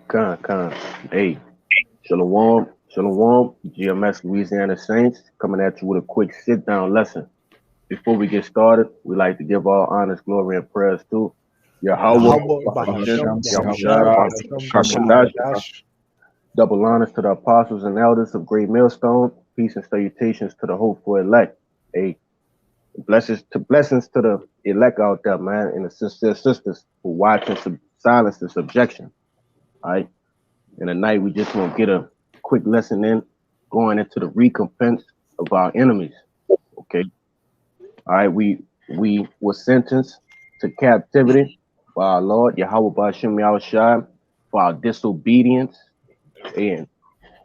Con. Hey, Shalom, GMS Louisiana Saints coming at you with a quick sit down lesson. Before we get started, we like to give all honors, glory, and prayers to Yahweh, Yahweh Bahashim, Bahasham Yahushua, Yahushua Basham Hakamadash. Yahushadash. Double honors to the apostles and elders of Great Millstone. Peace and salutations to the hopeful elect. Hey, blessings to the elect out there, man, and the sisters who watch in silence and subjection. All right. And tonight we just want to get a quick lesson in going into the recompense of our enemies. Okay. All right. We were sentenced to captivity by our Lord Yahweh Bashim Yahushua for our disobedience. And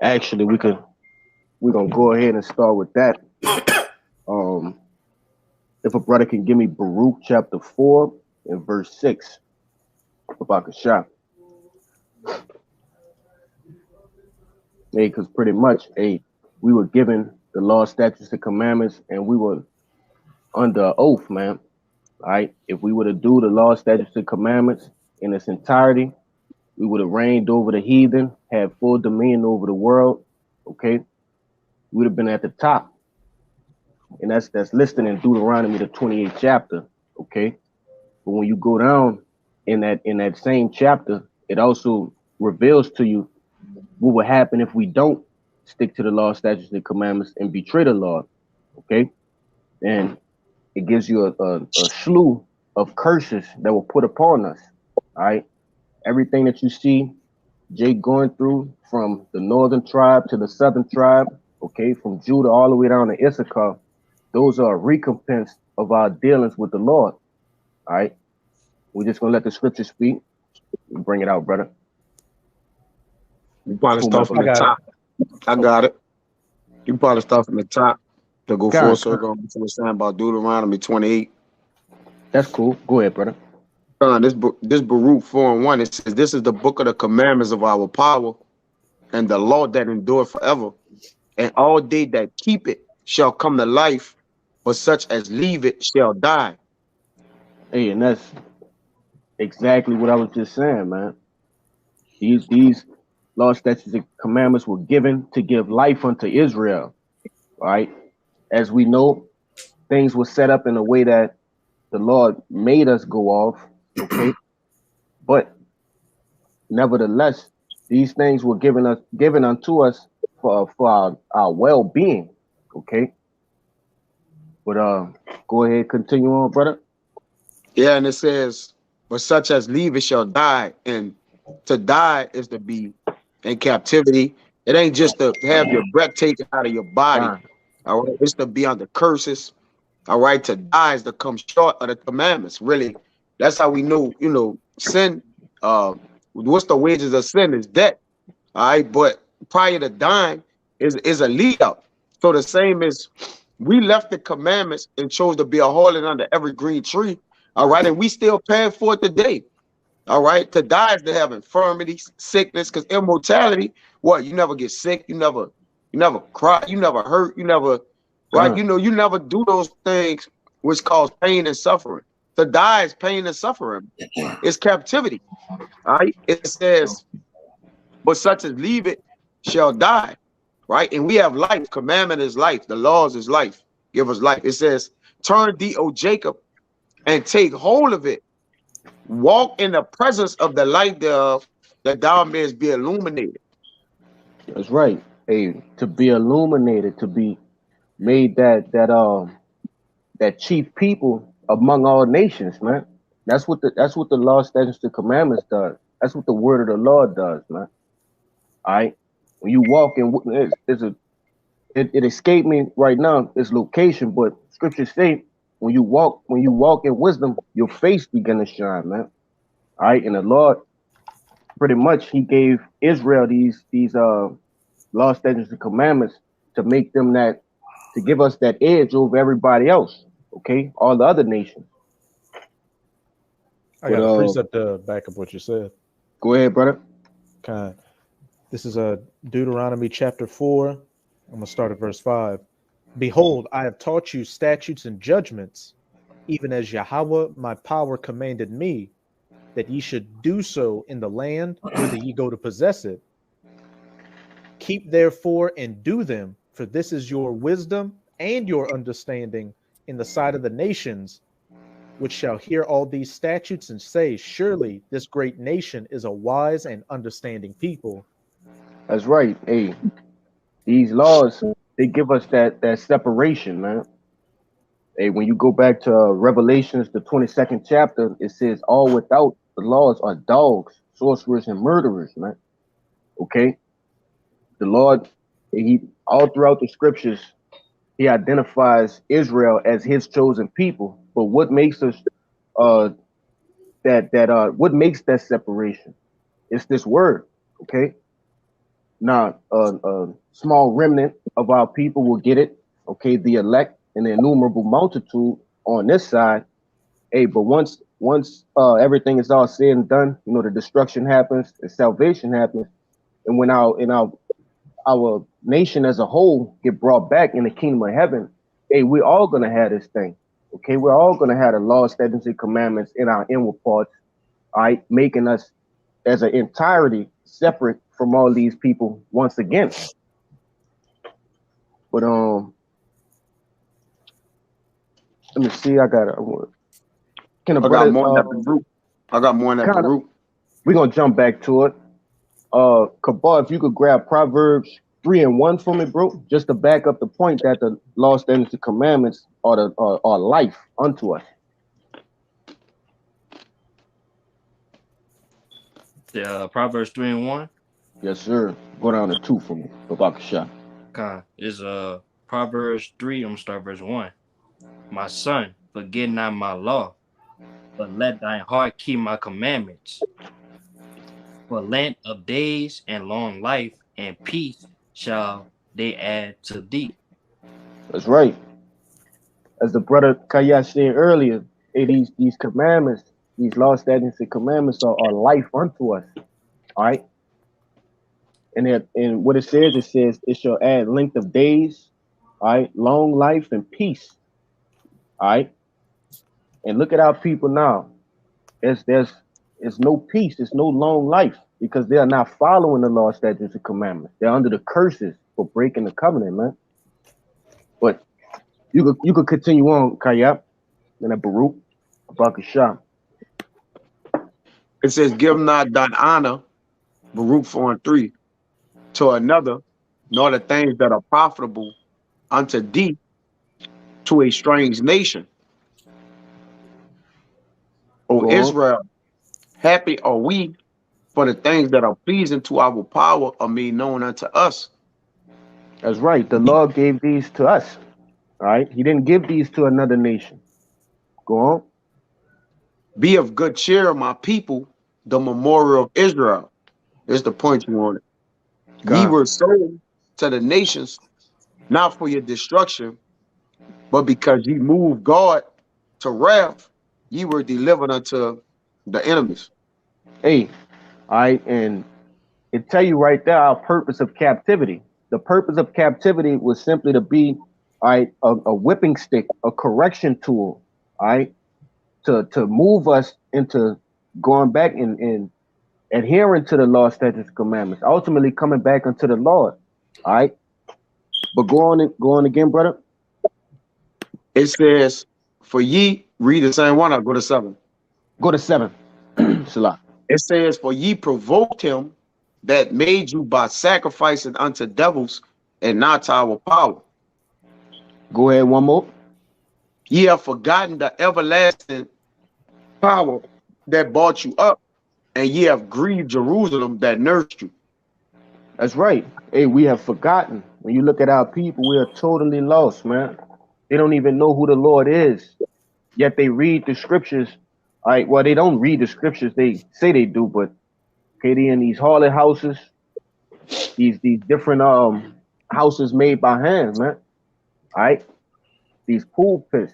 actually we're gonna go ahead and start with that. Um if a brother can give me Baruch chapter 4 and verse 6 about the shop. Hey, because pretty much, hey, we were given the law, statutes, and commandments, and we were under oath, man. All right. If we were to do the law, statutes, and commandments in its entirety, we would have reigned over the heathen, had full dominion over the world. Okay. We would have been at the top. And that's listed in Deuteronomy, the 28th chapter. Okay. But when you go down in that same chapter, it also reveals to you what would happen if we don't stick to the law, statutes, and commandments and betray the Lord. Okay. And it gives you a slew of curses that will put upon us. All right. Everything that you see Jake going through from the northern tribe to the southern tribe, okay, from Judah all the way down to Issachar, those are a recompense of our dealings with the Lord. All right. We're just gonna let the scripture speak. Bring it out, brother. You probably Who am I start from I the got it. top. I got it. You probably start from the top to go full God, circle on what you were saying about Deuteronomy 28. that's cool. Go ahead, brother. This Baruch 4:1, it says, "This is the book of the commandments of our power, and the law that endure forever. And all they that keep it shall come to life, but such as leave it shall die." Hey, and that's exactly what I was just saying, man. These law, statutes, and commandments were given to give life unto Israel. Right? As we know, things were set up in a way that the Lord made us go off. Okay. But nevertheless, these things were given unto us for our well-being. Okay. But go ahead, continue on, brother. Yeah, and it says, "But such as leave it shall die." And to die is to be in captivity. It ain't just to have your breath taken out of your body. Uh, All right, it's to be under curses. All right, to die is to come short of the commandments. Really, that's how we know. Sin. What's the wages of sin is death. All right, but prior to dying is a lead up. So the same as we left the commandments and chose to be a harlot under every green tree. All right, and we still paying for it today. All right, to die is to have infirmity, sickness, because immortality. What, you never get sick, you never cry, you never hurt, you never, right? uh, You never do those things which cause pain and suffering. To die is pain and suffering. It's captivity. All right, it says, "But such as leave it shall die." Right, and we have life. Commandment is life. The laws is life. Give us life. It says, "Turn thee, O Jacob, and take hold of it. Walk in the presence of the light thereof, that thou mayest be illuminated." that's right. Hey, to be illuminated, to be made that chief people among all nations, man. That's what the law, statutes, the commandments does. That's what the word of the Lord does, man. All right. When you walk in, it escaped me right now, its location, but scriptures say when you walk in wisdom, your face begin to shine, man. All right. And the Lord, pretty much, he gave Israel these law, statutes, and commandments to make them to give us that edge over everybody else. Okay. All the other nations. I But got a precept to back up what you said. go ahead, brother. Kind. This is Deuteronomy chapter 4. I'm gonna start at verse 5. Behold, I have taught you statutes and judgments, even as Yahweh my power commanded me. that ye should do so in the land whither ye go to possess it. Keep therefore and do them, for this is your wisdom and your understanding in the sight of the nations, which shall hear all these statutes and say, surely this great nation is a wise and understanding people. That's right. Hey, these laws, they give us that separation, man. Hey, when you go back to Revelations, the 22nd chapter, it says all without the laws are dogs, sorcerers, and murderers, man. Okay? The Lord, he all throughout the scriptures, he identifies Israel as his chosen people. But what makes us uh what makes that separation? It's this word, okay? Now, a small remnant of our people will get it, okay? The elect and the innumerable multitude on this side. Hey, but once everything is all said and done, you know, the destruction happens, the salvation happens, and when our nation as a whole get brought back in the kingdom of heaven, hey, we're all gonna have this thing. Okay, we're all gonna have the law, statutes, and commandments in our inward parts, all right, making us as an entirety separate from all these people once again. But let me see. I got more at the root. I got more at the root. We're gonna jump back to it. Kabal, if you could grab Proverbs 3:1 for me, bro, just to back up the point that the law, statutes, and commandments are life unto us. Proverbs 3:1. Yes, sir. Go down to 2 for me, Babakasha. Okay, is Proverbs 3. I'm gonna start verse 1. My son, forget not my law, but let thine heart keep my commandments. For length of days and long life and peace shall they add to thee. That's right. As the brother Kaya said earlier, hey, these commandments, these law, statutes, and commandments are life unto us. All right. And what it says it shall add length of days, all right, long life and peace. All right. And look at our people now. There's no peace, there's no long life because they are not following the law, statutes, and commandments. They're under the curses for breaking the covenant, man. But you could continue on, Kayab, and Baruch, Bakasham. It says, give not thine honor, Baruch 4:3, to another, nor the things that are profitable unto thee to a strange nation. O Israel, happy are we, for the things that are pleasing to our power are made known unto us. That's right. The Lord gave these to us. All right. He didn't give these to another nation. Go on. Be of good cheer, my people, the memorial of Israel. Is the point you wanted. Ye were sold to the nations, not for your destruction, but because ye moved God to wrath, ye were delivered unto the enemies. Hey, all right, and it tell you right there our purpose of captivity. The purpose of captivity was simply to be, all right, a whipping stick, a correction tool, all right, to move us into going back and adhering to the law, statutes, commandments, ultimately coming back unto the Lord. All right. But go on again, brother. It says, for ye, read the same one, I'll go to 7. Go to 7. Salah. It says, for ye provoked him that made you by sacrificing unto devils and not to our power. Go ahead, one more. Ye have forgotten the everlasting power that brought you up, and ye have grieved Jerusalem that nursed you. That's right. Hey, we have forgotten. When you look at our people, we are totally lost, man. They don't even know who the Lord is. Yet they read the scriptures. All right, well, they don't read the scriptures. They say they do, but okay, they in these harlot houses, these different houses made by hand, man. All right, these pulpits.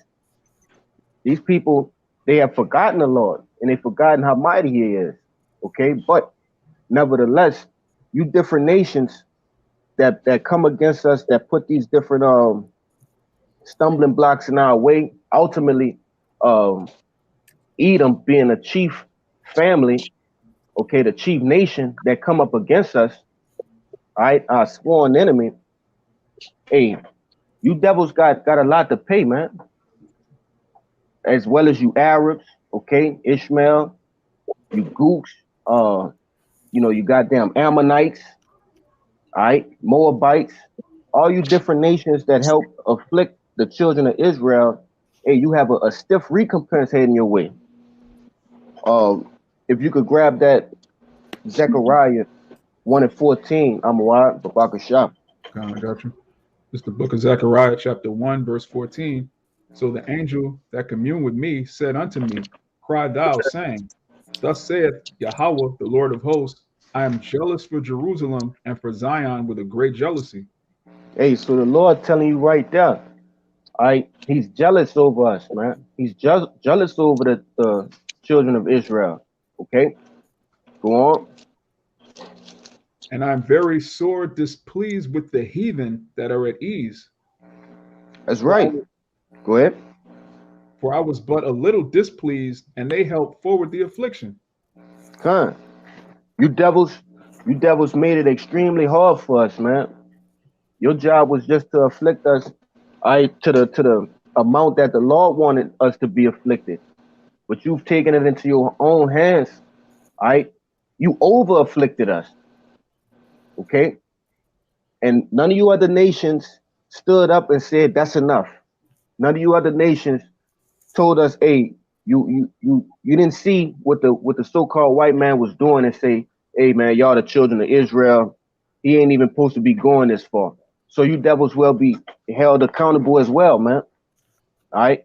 These people, they have forgotten the Lord, and they've forgotten how mighty He is. Okay, but nevertheless, you different nations that come against us, that put these different stumbling blocks in our way. Ultimately, Edom being a chief family, okay, the chief nation that come up against us, all right, our sworn enemy, hey, you devils got a lot to pay, man, as well as you Arabs, okay, Ishmael, you Gooks, you goddamn Ammonites, all right, Moabites, all you different nations that help afflict the children of Israel. Hey, you have a stiff recompense heading your way. If you could grab that Zechariah 1:14, I'm wide, Babakashah. I got you. It's the book of Zechariah, chapter 1, verse 14. So the angel that communed with me said unto me, Cry thou, saying, Thus saith Yahweh, the Lord of hosts, I am jealous for Jerusalem and for Zion with a great jealousy. Hey, so the Lord telling you right there, all right, he's jealous over us, man. He's jealous over the children of Israel. Okay, go on. And I am very sore displeased with the heathen that are at ease. That's right. Go ahead. For I was but a little displeased, and they helped forward the affliction. Con, you devils made it extremely hard for us, man. Your job was just to afflict us, all right, to the amount that the Lord wanted us to be afflicted. But you've taken it into your own hands, all right? You over afflicted us, okay? And none of you other nations stood up and said, that's enough. None of you other nations told us, hey, you didn't see what the so-called white man was doing and say, hey man, y'all the children of Israel. He ain't even supposed to be going this far. So you devils will be held accountable as well, man. All right.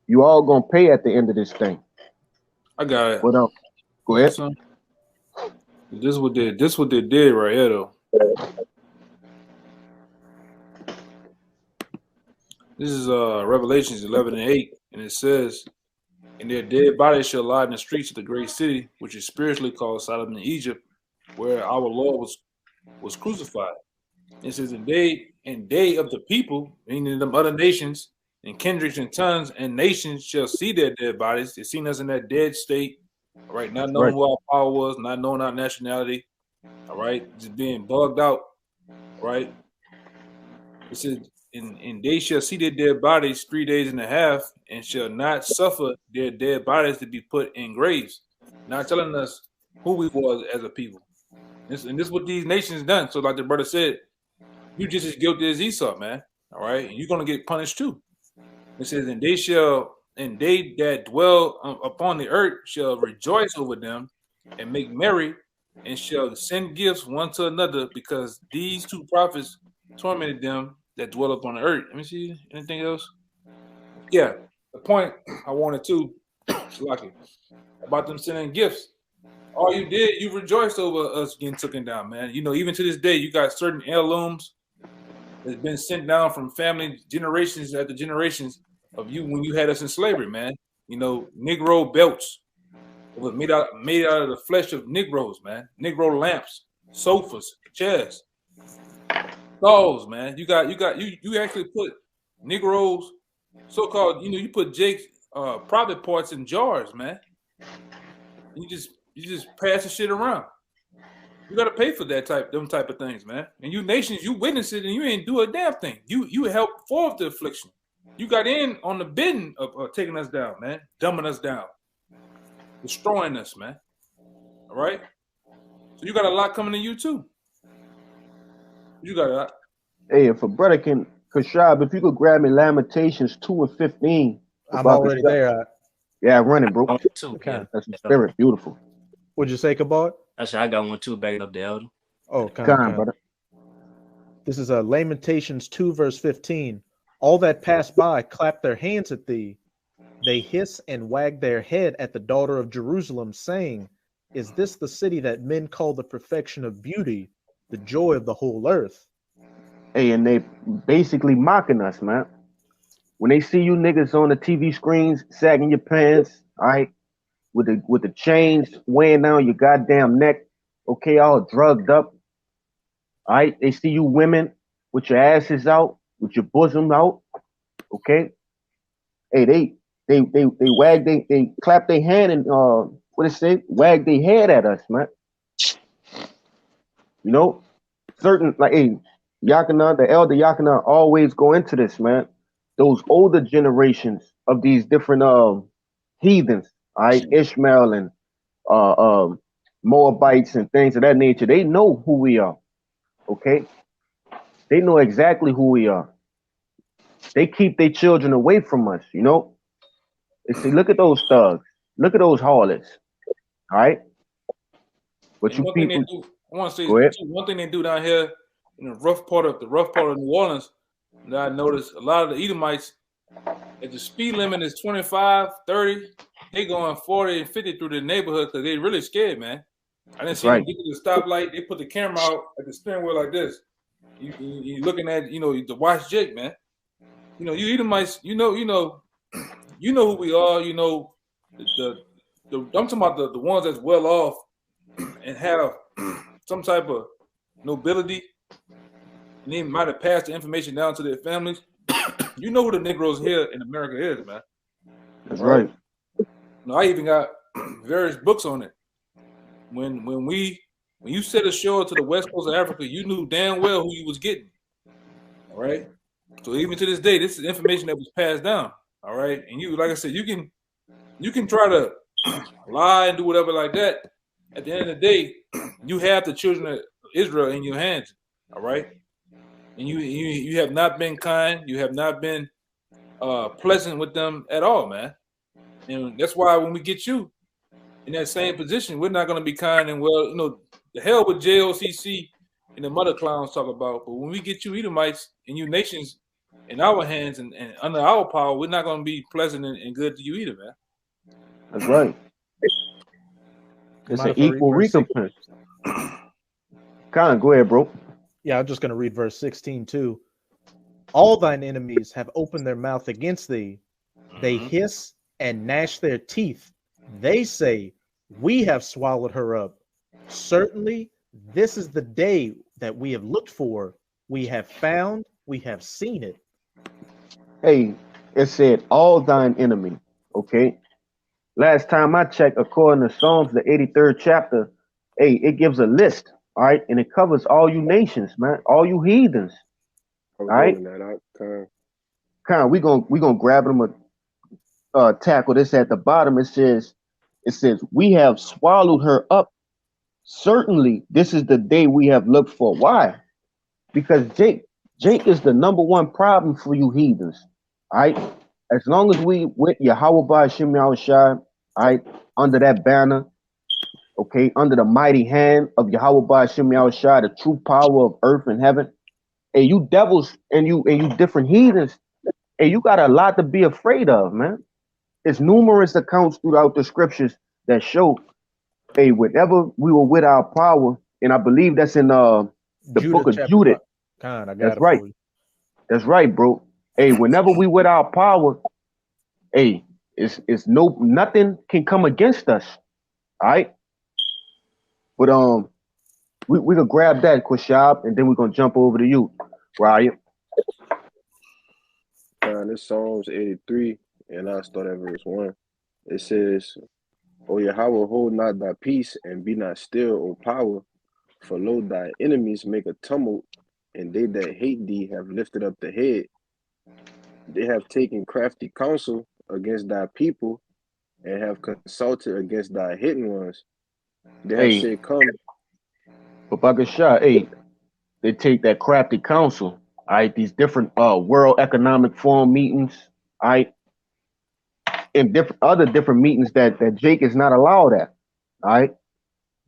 You all gonna pay at the end of this thing. I got it. But go ahead. This what they did right here though. This is Revelations 11:8, and it says, "And their dead bodies shall lie in the streets of the great city, which is spiritually called Sodom and Egypt, where our Lord was crucified." It says, "And they of the people, meaning them other nations, and kindreds and tongues and nations shall see their dead bodies. They seen us in that dead state, all right, not knowing who our power was, not knowing our nationality, all right, just being bugged out, right?" It says, and they shall see their dead bodies 3 days and a half, and shall not suffer their dead bodies to be put in graves. Not telling us who we was as a people. And this is what these nations done. So like the brother said, you just as guilty as Esau, man. All right. And you're going to get punished too. It says, and they that dwell upon the earth shall rejoice over them and make merry, and shall send gifts one to another, because these two prophets tormented them that dwell upon the earth. Let me see. Anything else? Yeah. The point I wanted to, Shalaki, about them sending gifts. All you did, you rejoiced over us getting taken down, man. You know, even to this day, you got certain heirlooms that's been sent down from family generations after generations of you when you had us in slavery, man. You know, Negro belts. It was made out of the flesh of Negroes, man. Negro lamps, sofas, chairs, dolls, man. You actually put Negroes, so-called, you put Jake's private parts in jars, man. You just pass the shit around. You gotta pay for them type of things, man. And you nations, you witness it, and you ain't do a damn thing. You help forward the affliction. You got in on the bidding of taking us down, man, dumbing us down, destroying us, man. All right. So you got a lot coming to you too. You got a lot. Hey, if a brother Kashab, if you could grab me Lamentations 2:15. I'm already there. Yeah, running, bro. Okay. That's the spirit. Beautiful. What'd you say, Kabod? Actually, I got one too, backing up the elder. Oh, brother. This is Lamentations 2, verse 15. All that pass by clap their hands at thee. They hiss and wag their head at the daughter of Jerusalem, saying, Is this the city that men call the perfection of beauty, the joy of the whole earth? Hey, and they basically mocking us, man. When they see you niggas on the TV screens sagging your pants, all right, with the chains weighing down your goddamn neck, okay, all drugged up, all right. They see you women with your asses out, with your bosom out, okay. Hey, they wag they clap their hand and what it say? Wag their head at us, man. You know, certain like hey, Yakina, the elder Yakina always go into this, man. Those older generations of these different heathens, all right, Ishmael and uh um Moabites and things of that nature, they know who we are. Okay, they know exactly who we are. They keep their children away from us. You know, they say, look at those thugs, look at those harlots. All right, but And you one thing they people, do, I want to say go ahead. too, one thing they do down here in the rough part of New Orleans, that I noticed a lot of the Edomites, if the speed limit is 25, 30, they going 40 and 50 through the neighborhood because they really scared, man. I didn't That's see them right. get to the stoplight. They put the camera out at the steering wheel like this. You looking at the watch Jake, man. You Edomites, you know who we are. You know the I'm talking about the ones that's well off and have some type of nobility, and they might have passed the information down to their families. You know who the Negroes here in America is, man. That's All right. right. I even got various books on it. When you set ashore to the west coast of Africa, you knew damn well who you was getting. All right. So even to this day, this is information that was passed down. All right. And you, like I said, you can try to lie and do whatever like that. At the end of the day, you have the children of Israel in your hands. All right. And you have not been kind. You have not been pleasant with them at all, man. And that's why when we get you in that same position, we're not going to be kind and well, the hell with JOCC and the mother clowns talk about. But when we get you Edomites and you nations in our hands and under our power, we're not going to be pleasant and good to you either, man. That's right. It's an equal recompense. Con, go ahead, bro. Yeah, I'm just going to read verse 16 too. All thine enemies have opened their mouth against thee. They hiss and gnash their teeth. They say, we have swallowed her up. Certainly, this is the day that we have looked for. We have found, we have seen it. Hey, it said all thine enemy. Okay. Last time I checked, according to Psalms, the 83rd chapter, hey, it gives a list, all right, and it covers all you nations, man, all you heathens. I'm All right, holding that out. Con, we gonna grab them tackle this at the bottom. It says we have swallowed her up. Certainly, this is the day we have looked for. Why? Because Jake is the number one problem for you heathens. All right, as long as we with Yahweh by Shem Yahushai, all right, under that banner, okay, under the mighty hand of Yahweh by Shem Yahushai, the true power of earth and heaven. And you devils and you different heathens, and you got a lot to be afraid of, man. It's numerous accounts throughout the scriptures that show, hey, whenever we were with our power, and I believe that's in the book of Judith. I got That's it right. for you. That's right, bro. Hey, whenever we with our power, hey, it's nothing can come against us. All right. But we gonna grab that, Quashab, and then we're gonna jump over to you, Ryan. This Psalms 83, and I'll start at verse 1. It says, O Yahweh, hold not thy peace, and be not still, O power, for lo, thy enemies make a tumult, and they that hate thee have lifted up the head. They have taken crafty counsel against thy people, and have consulted against thy hidden ones. They have said, come. But Bakasha, hey, they take that crafty counsel, all right, these different World Economic Forum meetings, all right, and different meetings that Jake is not allowed at. All right.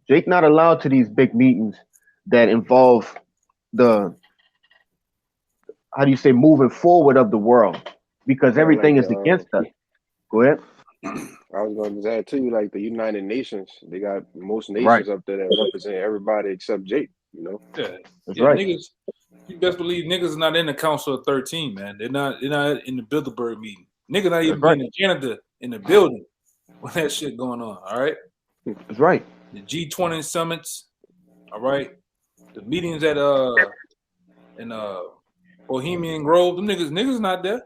Jake not allowed to these big meetings that involve the how do you say moving forward of the world, because everything is against us. Go ahead. I was going to add to you, like the United Nations, they got most nations up there that represent everybody except Jake, Yeah. That's right. Niggas, you best believe niggas are not in the Council of 13, man. They're not in the Bilderberg meeting. Niggas not even being a janitor in the building when that shit going on, all right? That's right. The G20 summits, all right? The meetings at in Bohemian Grove, them niggas not there.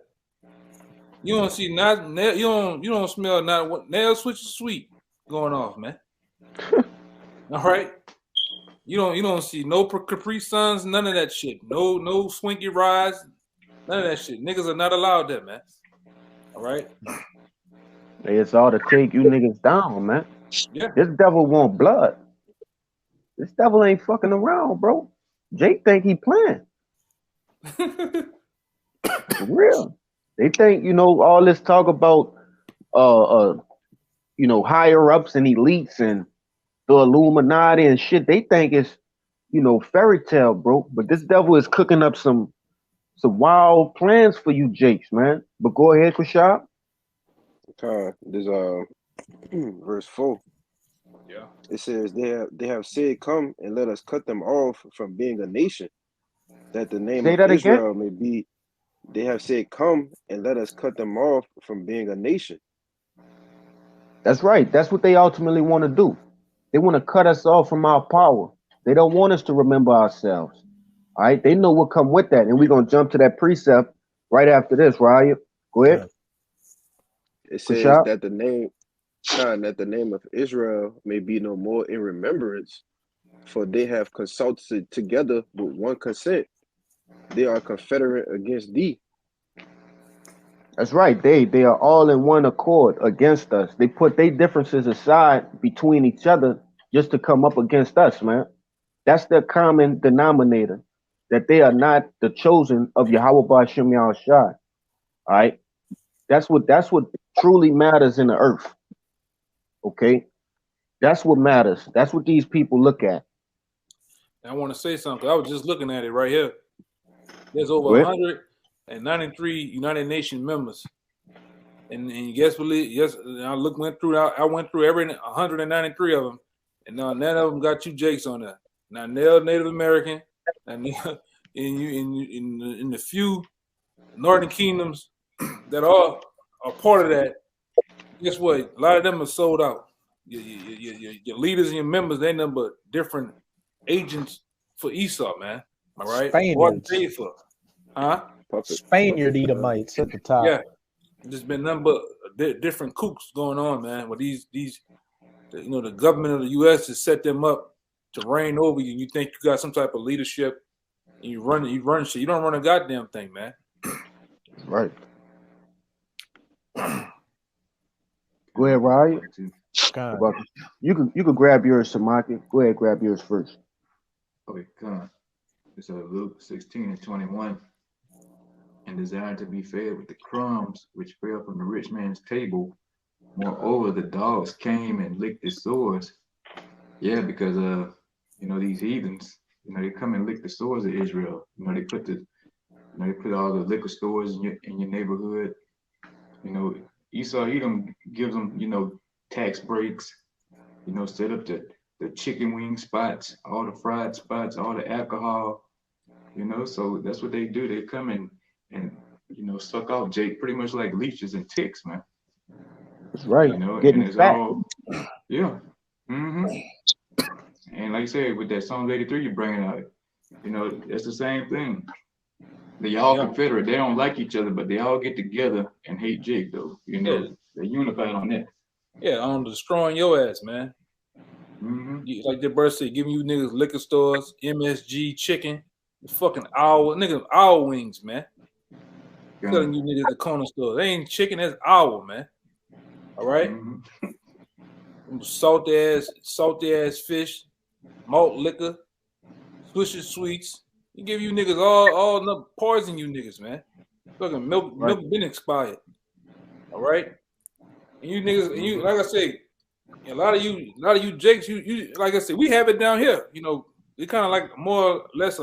You don't see not you don't smell not what nail switch sweet going off, man. All right. You don't see no Capri Suns, none of that shit. No swinky rides, none of that shit. Niggas are not allowed that, man. All right. Hey, it's all to take you niggas down, man. Yeah. This devil want blood. This devil ain't fucking around, bro. Jake think he playing. For real. They think, all this talk about higher ups and elites and the Illuminati and shit, they think it's, fairy tale, bro. But this devil is cooking up some wild plans for you Jakes, man. But go ahead, Rashad. There's verse 4. Yeah. It says they have said, "Come and let us cut them off from being a nation, that the name Say of that again? Israel may be." They have said, "Come and let us cut them off from being a nation." That's right. That's what they ultimately want to do. They want to cut us off from our power. They don't want us to remember ourselves. All right. They know what come with that. And we're going to jump to that precept right after this, Ryan. Go ahead. It says Rashad? that the name of Israel may be no more in remembrance, for they have consulted together with one consent. They are confederate against thee. That's right. They are all in one accord against us. They put their differences aside between each other just to come up against us, man. That's their common denominator. That they are not the chosen of Yahweh Ba'Shem Yahushua. All right. That's what truly matters in the earth. Okay. That's what matters. That's what these people look at. I want to say something. I was just looking at it right here. There's over Go ahead. 193 United Nations members, and guess what? Yes, I went through every 193 of them, and now none of them got you Jakes on there. Now Native American, and in the few Northern Kingdoms that are part of that, guess what? A lot of them are sold out. Your leaders and your members, they number different agents for Esau, man. All right, Spaniards. What they for? Huh? Spaniard Edomites at the top. Yeah, there's been number different coups going on, man. Where these the government of the U.S. has set them up to reign over you. You think you got some type of leadership, and you run shit. You don't run a goddamn thing, man. Right. Go ahead, Ryan. You could grab yours, Samaki. Go ahead, grab yours first. Okay, come. It's Luke 16:21. And desired to be fed with the crumbs which fell from the rich man's table. Moreover, the dogs came and licked his sores. Yeah, because these heathens, they come and lick the sores of Israel. They put all the liquor stores in your neighborhood. Esau Edom gives them, tax breaks. Set up the chicken wing spots, all the fried spots, all the alcohol. So that's what they do. They come and suck off Jake pretty much like leeches and ticks, man. That's right. Getting it's fat. Yeah. Mm-hmm. And like I said, with that Psalms 83 you're bringing out, it's the same thing. They all confederate. They don't like each other, but they all get together and hate Jake, though. They're unified on that. Yeah, on destroying your ass, man. Mm-hmm. Like the bird said, giving you niggas liquor stores, MSG chicken, fucking owl wings, man. Telling you niggas the corner store. They ain't chicken, that's owl, man. All right? Mm-hmm. Salty ass fish, malt liquor, swisher sweets. You give you niggas all the poison you niggas, man. Fucking milk been expired. All right? And you niggas, and you like I say, a lot of you Jakes, you like I said, we have it down here. We kind of like more or less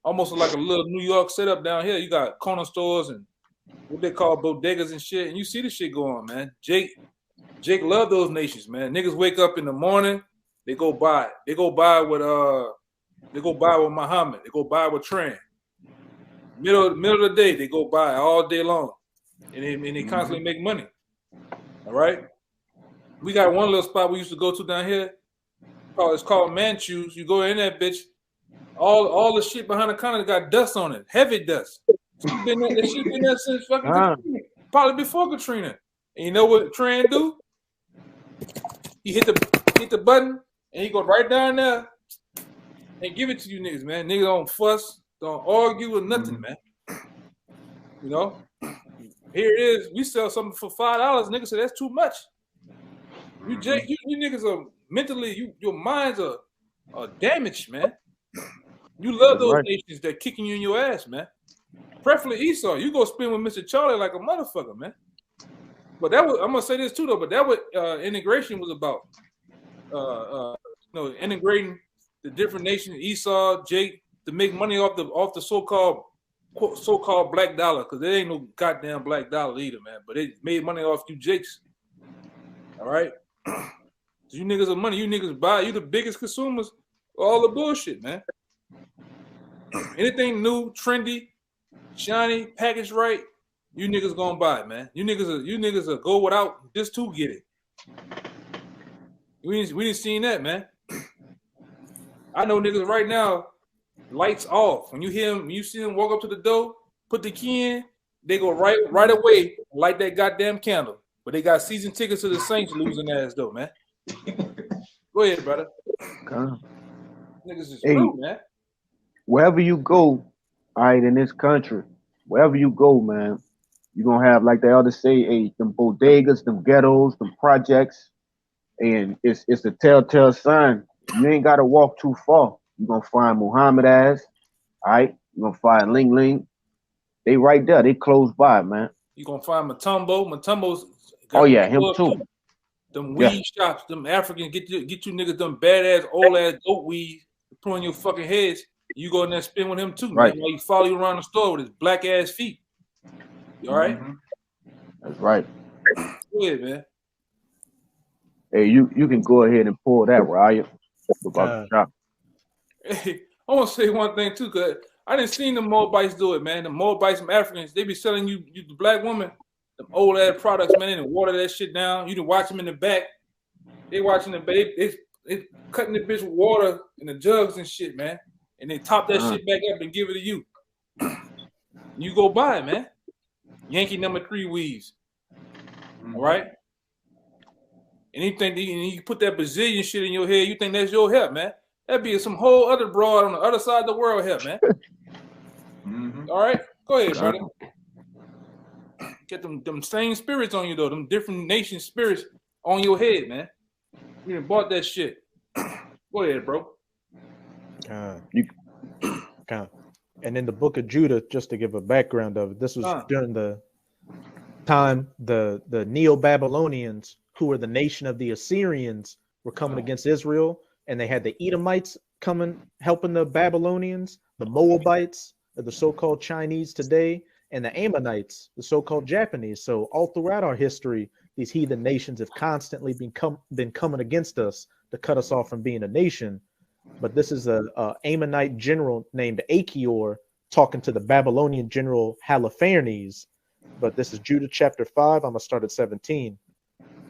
almost like a little New York setup down here. You got corner stores and what they call bodegas and shit, and you see the shit going on, man. Jake love those nations, man. Niggas wake up in the morning, they go buy with Muhammad, they go buy with Tran. Middle of the day, they go buy all day long, and they constantly make money. All right, we got one little spot we used to go to down here. It's called Manchus. You go in that bitch. All the shit behind the counter got dust on it, heavy dust. That shit been there since fucking probably before Katrina. And you know what Tran do? He hit the button and he go right down there and give it to you niggas, man. Niggas don't fuss, don't argue or nothing, man. You know? Here it is. We sell something for $5. Niggas say that's too much. You niggas are mentally, your minds are damaged, man. You love those nations that kicking you in your ass, man. Preferably Esau. You go spin with Mr. Charlie like a motherfucker, man. But that was, I'm gonna say this too though, but that what integration was about. Integrating the different nations, Esau, Jake, to make money off the so-called black dollar, because there ain't no goddamn black dollar either, man. But they made money off you Jakes. All right. You niggas are money. You niggas buy. You the biggest consumers of all the bullshit, man. Anything new, trendy, shiny, packaged right, you niggas gonna buy it, man. You niggas will go without just to get it. We didn't seen that, man. I know niggas right now, lights off. When you see them walk up to the door, put the key in, they go right away, light that goddamn candle. But they got season tickets to the Saints losing ass though, man. Go ahead, brother. Niggas is rude, man. Wherever you go, all right, in this country, wherever you go, man, you're gonna have, like they always say, them bodegas, them ghettos, them projects, and it's a telltale sign. You ain't gotta walk too far. You're gonna find Muhammad ass, all right? You're gonna find Ling Ling. They right there, they close by, man. You're gonna find Matumbo. Matumbo's him too. Them weed shops, them Africans get you niggas them badass old ass goat weed, put on your fucking heads. You go in there and spin with him too, man. While he follow you around the store with his black ass feet. You all right? That's right. Go ahead, man. Hey, you can go ahead and pull that, Raya. About the shop. Hey, I want to say one thing too, cause I didn't see the Moabites do it, man. The Moabites, some Africans, they be selling you the black woman, them old ass products, man, and water that shit down. You can watch them in the back. They watching the back. They cutting the bitch with water in the jugs and shit, man. And they top that shit back up and give it to you. You go buy it, man. Yankee number 3 weaves. All right? And you put that Brazilian shit in your head, you think that's your hair, man. That'd be some whole other broad on the other side of the world hair, man. All right? Go ahead, brother. Get them same spirits on you, though. Them different nation spirits on your head, man. You done bought that shit. Go ahead, bro. And in the book of Judah, just to give a background of it, this was during the time the Neo-Babylonians, who were the nation of the Assyrians, were coming against Israel, and they had the Edomites coming, helping the Babylonians, the Moabites, or the so-called Chinese today, and the Ammonites, the so-called Japanese. So all throughout our history, these heathen nations have constantly been coming against us to cut us off from being a nation. But this is a Ammonite general named Achior talking to the Babylonian general Holofernes. But this is Judah chapter 5. I'm going to start at 17.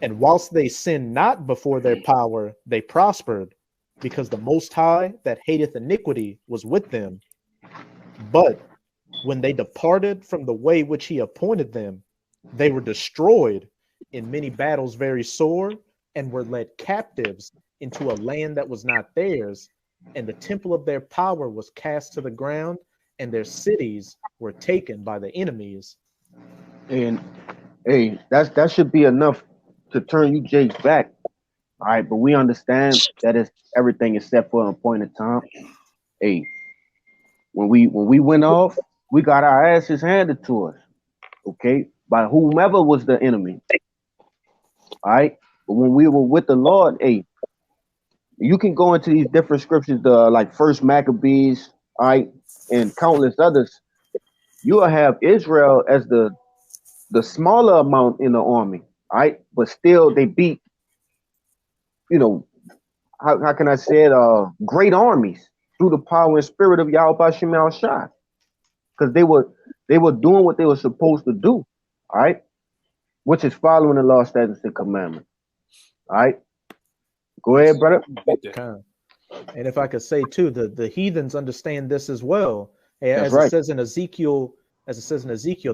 And whilst they sinned not before their power, they prospered, because the Most High that hateth iniquity was with them. But when they departed from the way which he appointed them, they were destroyed in many battles very sore, and were led captives into a land that was not theirs, and the temple of their power was cast to the ground, and their cities were taken by the enemies. And hey, that should be enough to turn you Jakes back. All right, but we understand that everything is set for an appointed time. Hey, when we went off, we got our asses handed to us, okay, by whomever was the enemy. All right, but when we were with the Lord, hey, you can go into these different scriptures, like First Maccabees, all right, and countless others. You will have Israel as the smaller amount in the army, all right, but still they beat, how can I say it, great armies through the power and spirit of Yahweh Shem Al Shai, because they were doing what they were supposed to do, all right, which is following the law, statutes, and commandments. All right, go ahead, brother. And if I could say too, the heathens understand this as well. As right. it says in Ezekiel,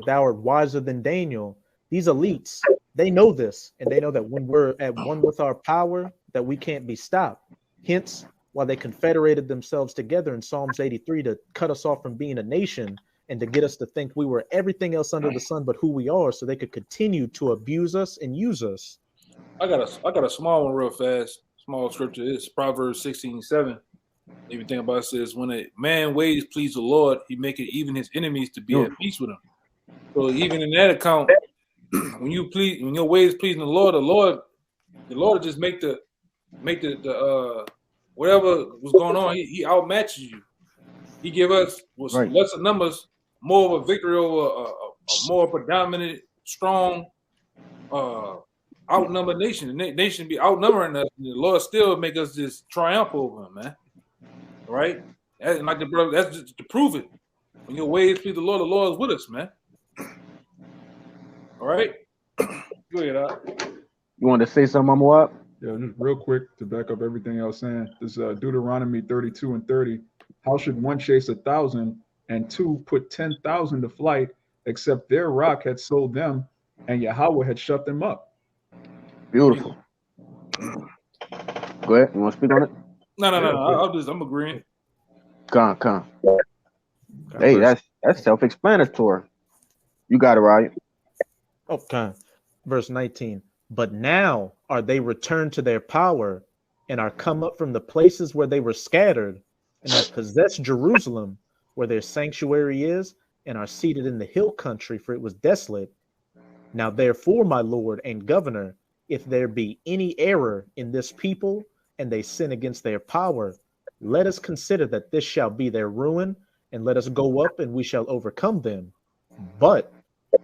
thou art wiser than Daniel. These elites, they know this, and they know that when we're at one with our power, that we can't be stopped. Hence, why they confederated themselves together in Psalms 83 to cut us off from being a nation and to get us to think we were everything else under the sun but who we are, so they could continue to abuse us and use us. I got a small one real fast. Small scripture. It's Proverbs 16:7. Even think about it, says, when a man ways please the Lord, he maketh even his enemies to be at peace with him. So even in that account, when your ways pleasing the Lord will just make the whatever was going on, he outmatches you. He give us with lesser numbers more of a victory over a more predominant, strong, outnumbered nation. The nation be outnumbering us, and the Lord still make us just triumph over him, man. All right? That's like the brother, that's just to prove it. When your ways please the Lord is with us, man. All right? Go ahead, You want to say something, Moab? Yeah, just real quick to back up everything I was saying. This Deuteronomy 32:30. How should one chase 1,000 and two put 10,000 to flight, except their rock had sold them and Yahweh had shut them up? Beautiful. Go ahead. You want to speak on it? No. I'm agreeing. Come. Hey, that's self-explanatory. You got it, right? Okay. Verse 19. But now are they returned to their power and are come up from the places where they were scattered and have possessed Jerusalem, where their sanctuary is, and are seated in the hill country, for it was desolate. Now therefore, my lord and governor, if there be any error in this people, and they sin against their power, let us consider that this shall be their ruin, and let us go up, and we shall overcome them. But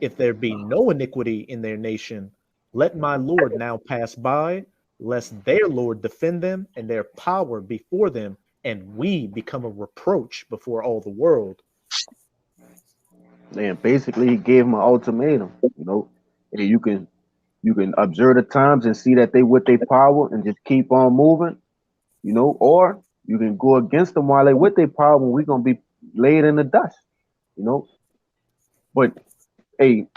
if there be no iniquity in their nation, let my lord now pass by, lest their lord defend them, and their power before them, and we become a reproach before all the world. And basically, he gave them an ultimatum. Hey, you can observe the times and see that they with their power and just keep on moving. Or you can go against them while they with their power, and we're gonna be laid in the dust. But hey,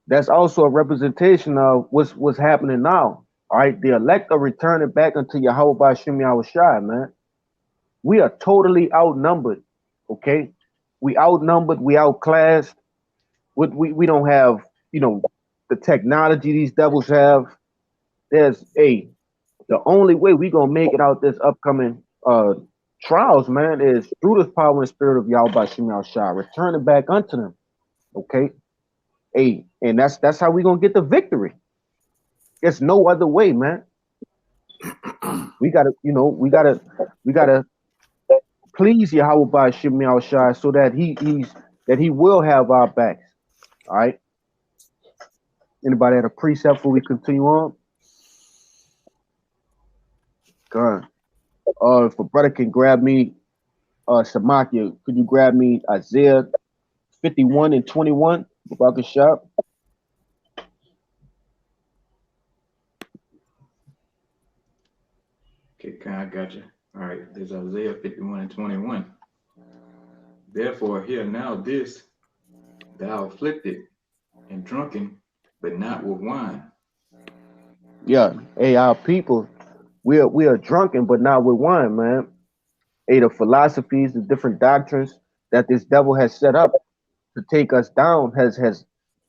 that's also a representation of what's happening now. All right, the elect are returning back unto Yahweh by Shem Yahushai, man. We are totally outnumbered. Okay, we outnumbered, we outclassed. We don't have, the technology these devils have. The only way we gonna make it out this upcoming trials, man, is through the power and spirit of Yahweh by Shem Yahushai, returning back unto them. Okay. Hey, and that's how we gonna get the victory. There's no other way, man. We gotta please Yahweh by Shem Yahushai so that he will have our backs. All right. Anybody had a precept before we continue on? Good. If a brother can grab me, Shamakia, could you grab me Isaiah 51:21? About shop. Okay, I got you. All right, there's Isaiah 51:21. Therefore, hear now this, thou afflicted and drunken, but not with wine. Yeah, hey, our people, we are drunken, but not with wine, man. Hey, the philosophies, the different doctrines that this devil has set up to take us down has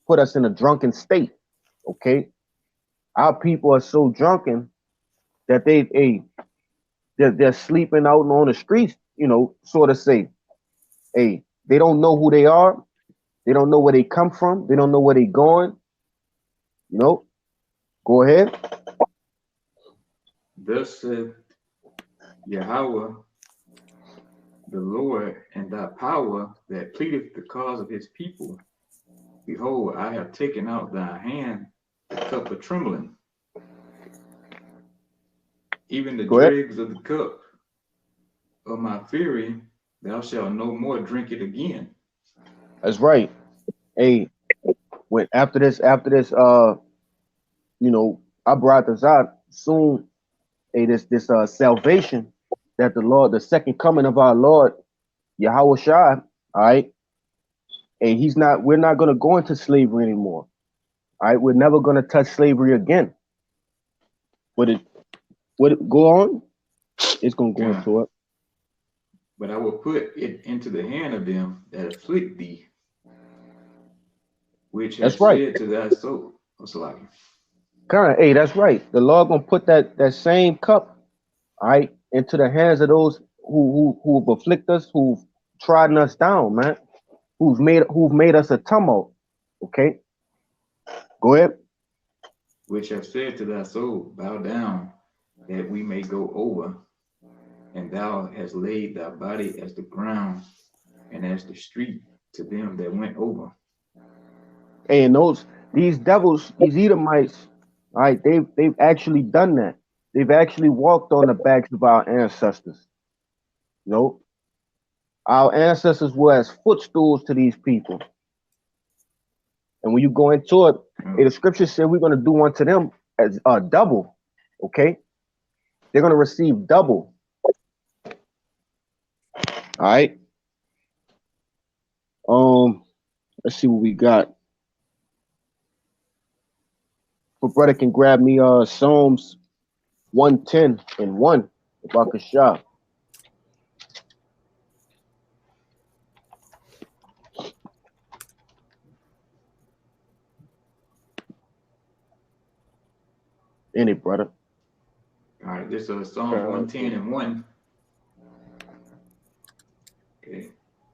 put us in a drunken state. Okay, our people are so drunken that they're sleeping out on the streets. Sort of say, hey, they don't know who they are, they don't know where they come from, they don't know where they're going. Go ahead. Thus said Yahweh, the Lord, and thy power that pleadeth the cause of his people. Behold, I have taken out thy hand the cup of trembling, even the dregs of the cup of my fury. Thou shalt no more drink it again. That's right. Hey, when after this, I brought this out soon. Hey, this salvation that the Lord, the second coming of our Lord Yahweh Shai, all right. Hey, we're not gonna go into slavery anymore. All right, we're never gonna touch slavery again. Would it go on? It's gonna go God. into it. But I will put it into the hand of them that afflict thee, which have That's right. said to thy soul. What's like? Hey, that's right. The Lord gonna put that same cup, all right, into the hands of those who've afflict us, who've trodden us down, man, who've made us a tumult. Okay, go ahead. Which have said to thy soul, bow down, that we may go over. And thou hast laid thy body as the ground and as the street to them that went over. Hey, and these devils, these Edomites, all right, they've actually done that. They've actually walked on the backs of our ancestors. You know, our ancestors were as footstools to these people. And when you go into it, the scripture said we're going to do unto them as a double. Okay, they're going to receive double. All right. Let's see what we got. But brother can grab me Psalms 110 and 1 about Kashah. In it, brother. All right, this is Psalm 110 and 1. Okay.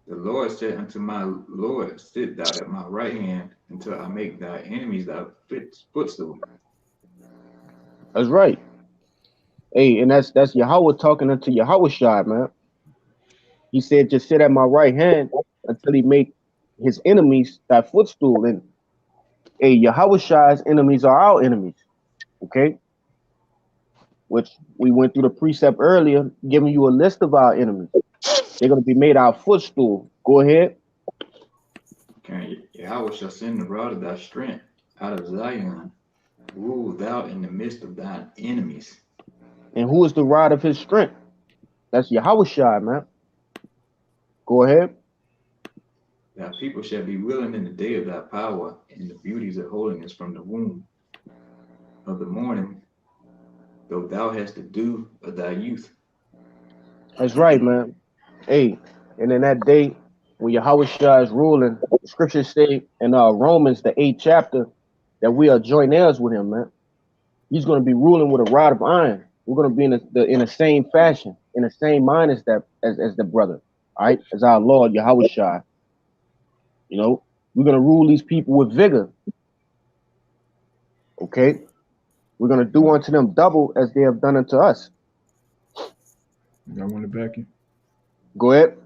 The Lord said unto my Lord, sit thou at my right hand until I make thy enemies thy footstool. That's right. Hey, and that's Yahweh talking unto Yahweh Shai, man. He said, just sit at my right hand until he make his enemies thy footstool. And hey, Yahweh Shai's enemies are our enemies. Okay? Which we went through the precept earlier, giving you a list of our enemies. They're going to be made our footstool. Go ahead. Okay, Yahweh shall send the rod of thy strength out of Zion. Rule thou in the midst of thine enemies. And who is the rod of his strength? That's Yahweh Shai, man. Go ahead. Thy people shall be willing in the day of thy power, and the beauties of holiness from the womb of the morning, though thou hast the dew of thy youth. That's right, man. Hey, and in that day, when Yahweh Shai is ruling, the scriptures say in Romans, the 8th chapter, that we are joint heirs with him, man. He's going to be ruling with a rod of iron. We're going to be in the same fashion, in the same mind as the brother, all right, as our Lord Yahweh Shai. You know, we're going to rule these people with vigor. Okay, we're going to do unto them double as they have done unto us. I want to back you. Go ahead.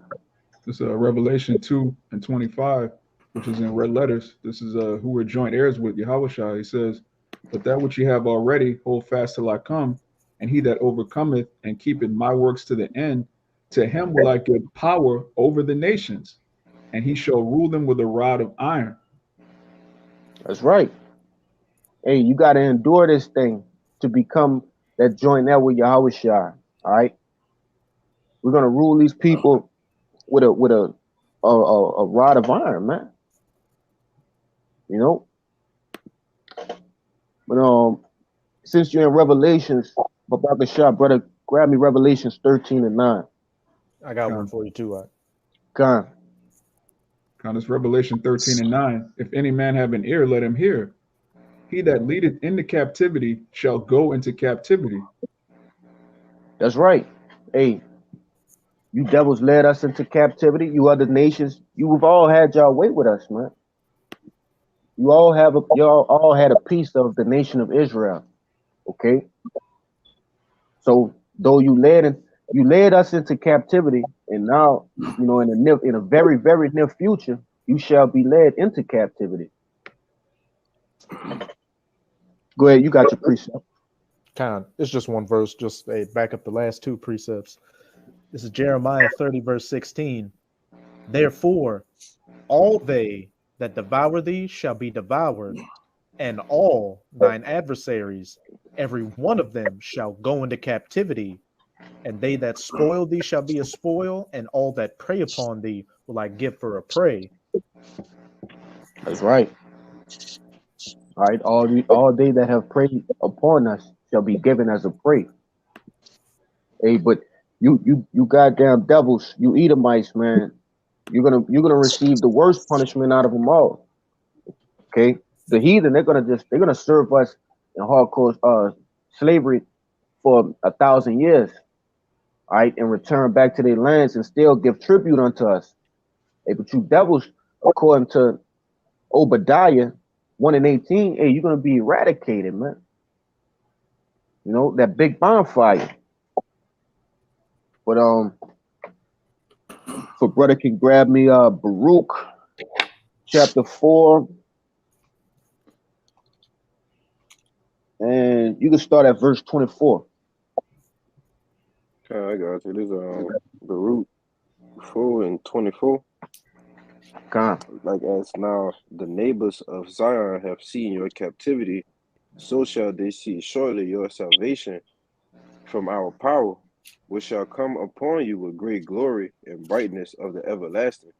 This is Revelation 2 and 25, which is in red letters. This is who we're joint heirs with, Yahweh Shai. He says, but that which ye have already, hold fast till I come, and he that overcometh and keepeth my works to the end, to him will I give power over the nations, and he shall rule them with a rod of iron. That's right. Hey, you got to endure this thing to become that joint heir with Yahweh Shai. All right. We're gonna rule these people with a rod of iron, man. You know. But since you're in Revelations, Babaka Shah, brother, grab me Revelations 13 and 9. I got one for you too. Con. It's Revelation 13 and 9. If any man have an ear, let him hear. He that leadeth into captivity shall go into captivity. That's right. Hey, you devils led us into captivity. You other nations, you've all had your way with us, man. Y'all all had a piece of the nation of Israel. Okay. So though you led us into captivity, and now in a very, very near future, you shall be led into captivity. Go ahead, you got your precept. It's just one verse, just back up the last two precepts. This is Jeremiah 30, verse 16. Therefore, all they that devour thee shall be devoured, and all thine adversaries, every one of them shall go into captivity, and they that spoil thee shall be a spoil, and all that prey upon thee will I give for a prey. That's right. All right, all they that have preyed upon us shall be given as a prey. Hey, but you goddamn devils, you Edomites, man, you're gonna receive the worst punishment out of them all. Okay, the heathen, they're gonna serve us in hardcore slavery for 1,000 years, all right, and return back to their lands and still give tribute unto us. Hey, but you devils, according to Obadiah 1:18, hey, you're gonna be eradicated, man. You know, that big bonfire. But for brother can grab me Baruch chapter 4, and you can start at verse 24. Okay, I got you. This Baruch 4:24. Come. Like as now the neighbors of Zion have seen your captivity, so shall they see shortly your salvation from our power, which shall come upon you with great glory and brightness of the everlasting.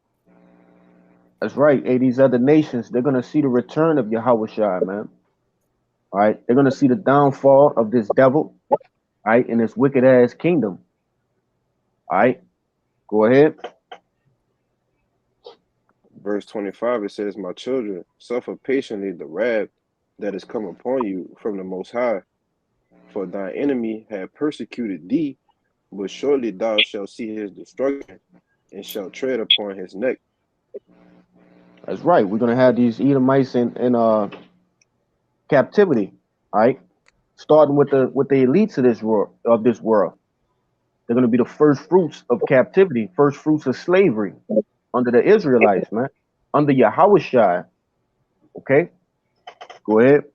That's right. Hey, these other nations, they're gonna see the return of Yahweh, man. All right, they're gonna see the downfall of this devil, all right, in this wicked ass kingdom. All right, go ahead. Verse 25, it says, my children, suffer patiently the wrath that is come upon you from the Most High. For thy enemy had persecuted thee, but shortly thou shalt see his destruction, and shalt tread upon his neck. That's right. We're gonna have these Edomites in captivity. All right, starting with the elites of this world. They're gonna be the first fruits of captivity, first fruits of slavery under the Israelites, man, under Yahweh. Okay, go ahead.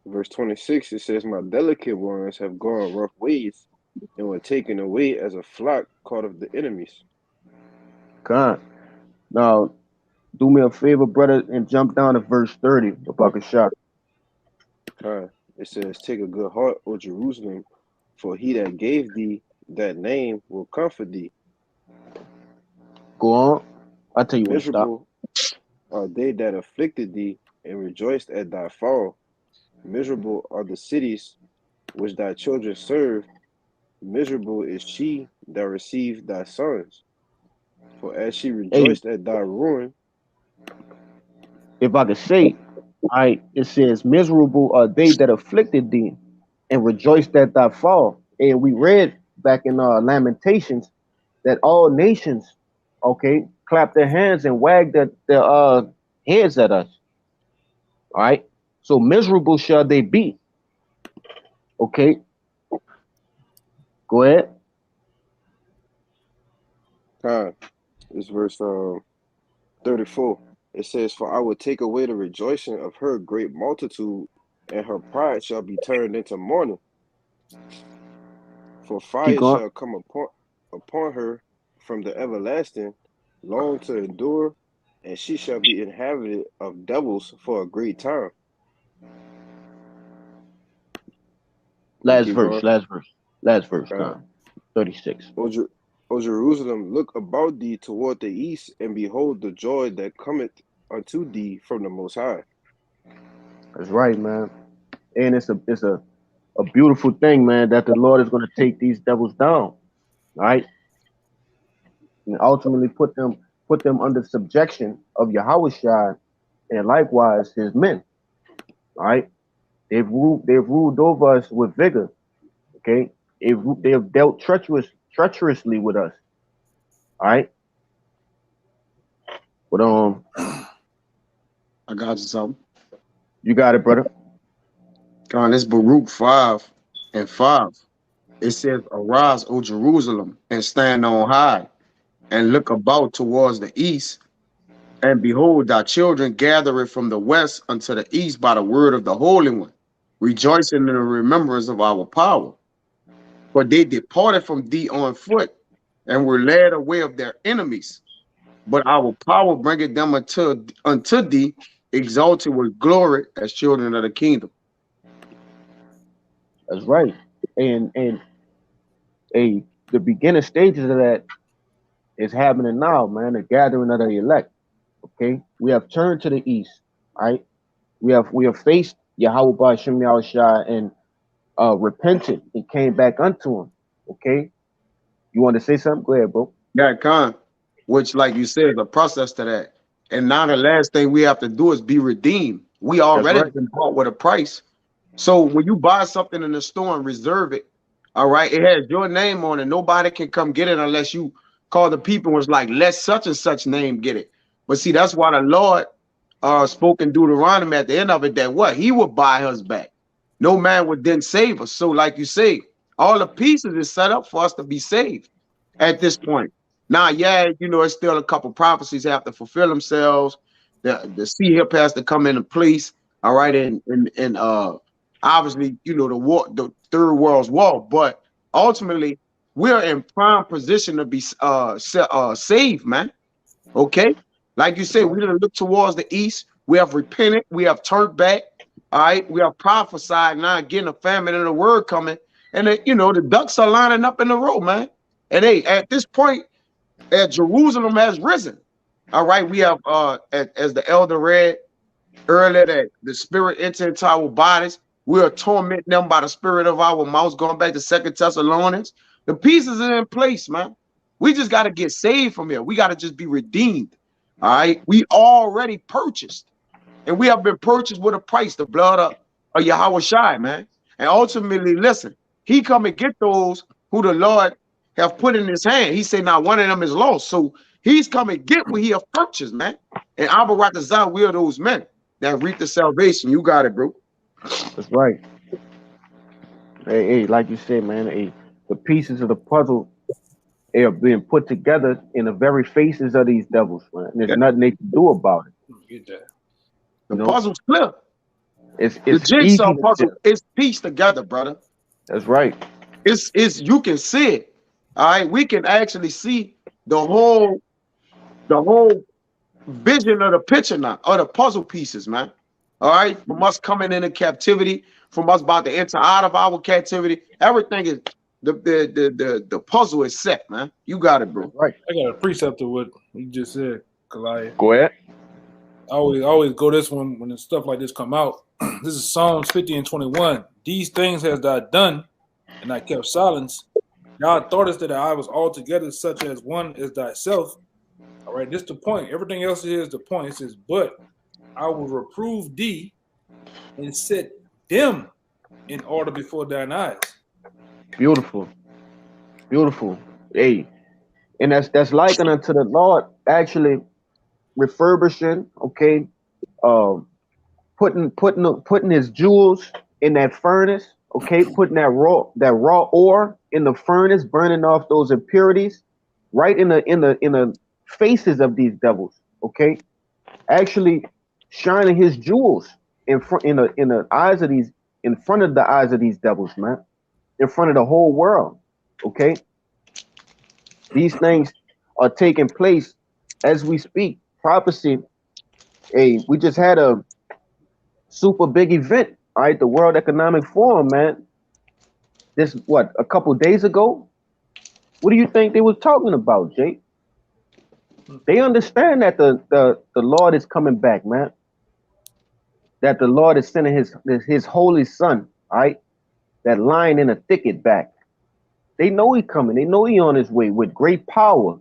Verse 26, it says, my delicate ones have gone rough ways, and were taken away as a flock caught of the enemies. Con. Now, do me a favor, brother, and jump down to verse 30, the bucket shot. It says, take a good heart, O Jerusalem, for he that gave thee that name will comfort thee. Go on. I'll tell you when to stop. Miserable are they that afflicted thee, and rejoiced at thy fall. Miserable are the cities which thy children serve. Miserable is she that received thy sons. For as she Hey, rejoiced at thy ruin, if I could say, it says, miserable are they that afflicted thee and rejoiced at thy fall. And we read back in Lamentations that all nations, okay, clap their hands and wag their heads at us. All right. So miserable shall they be. Okay. Go ahead. is verse 34. It says, for I will take away the rejoicing of her great multitude, and her pride shall be turned into mourning. For Keep fire going. shall come upon her from the everlasting, long to endure, and she shall be inhabited of devils for a great time. Last Keep verse. going. Last verse. Uh, 36. O Jerusalem, look about thee toward the east, and behold the joy that cometh unto thee from the Most High. That's right, man. And it's a beautiful thing, man, that the Lord is going to take these devils down, right? And ultimately put them under subjection of Yahweh and likewise his men. All right. They've ruled over us with vigor. Okay. They've dealt treacherously with us. All right. But I got you something. you got it, brother. God, this Baruch 5:5. It says, arise, O Jerusalem, and stand on high, and look about towards the east. And behold, thy children gather it from the west unto the east by the word of the Holy One, rejoicing in the remembrance of our power. For they departed from thee on foot, and were led away of their enemies. But our power bringeth them unto thee, exalted with glory as children of the kingdom. That's right. And the beginning stages of that is happening now, man. The gathering of the elect. Okay. We have turned to the east. All right. we have faced Yahweh Ba'Shem Yahushua and repented and came back unto him. Okay, you want to say something? Go ahead, bro. Yeah, con, which, like you said, is a process to that. And now the last thing we have to do is be redeemed. We That's already right. been bought with a price. So when you buy something in the store and reserve it, all right, it has your name on it. Nobody can come get it unless you call the people and was like, let such and such name get it. But see, that's why the Lord spoke in Deuteronomy at the end of it that what? He would buy us back. No man would then save us. So like you say, all the pieces is set up for us to be saved at this point. Now, yeah, you know, it's still a couple prophecies have to fulfill themselves. The sea hip has to come into place. All right, and obviously, you know, the third world's war, but ultimately we're in prime position to be saved, man. Okay, like you said, we didn't look towards the east. We have repented. We have turned back. All right, we have prophesied now, getting a famine and a word coming, and you know the ducks are lining up in the row, man. And hey, at this point, Jerusalem has risen. All right, we have as the elder read earlier that the spirit entered into our bodies. We are tormenting them by the spirit of our mouths. Going back to 2 Thessalonians, the pieces are in place, man. We just got to get saved from here. We got to just be redeemed. All right, we already purchased, and we have been purchased with a price, the blood of Yahweh Shai, man. And ultimately, listen, he come and get those who the Lord have put in his hand. He said, now one of them is lost. So he's come and get what he have purchased, man. And Abba Ratazah, we are those men that reap the salvation. You got it, bro. That's right. Hey, like you said, man. Hey, the pieces of the puzzle are being put together in the very faces of these devils, man. And there's nothing they can do about it. Get that. The puzzle's clear. It's the jigsaw easy puzzle is pieced together, brother. That's right. It's you can see it. All right, we can actually see the whole vision of the picture now, of the puzzle pieces, man. All right, from us coming into captivity, from us about to enter out of our captivity, everything is the puzzle is set, man. You got it, bro. Right. I got a precept to what you just said, Kalaya. Go ahead. I always go this one when stuff like this come out. This is Psalms 50 and 21. These things has thou done, and I kept silence. God thoughtest that I was altogether such as one as thyself. All right, this the point. Everything else here is the point. It says, but I will reprove thee and set them in order before thine eyes. Beautiful. Beautiful. Hey, and that's likened unto the Lord actually refurbishing, okay, putting his jewels in that furnace, okay, putting that raw ore in the furnace, burning off those impurities, right in the faces of these devils, okay, actually shining his jewels in front in the eyes of these, in front of the eyes of these devils, man, in front of the whole world, okay. These things are taking place as we speak. Prophecy. Hey, we just had a super big event, all right? The World Economic Forum, man. This what, a couple days ago? What do you think they was talking about, Jake? They understand that the Lord is coming back, man. That the Lord is sending his holy son, all right? That lying in a thicket back. They know he coming. They know he on his way with great power.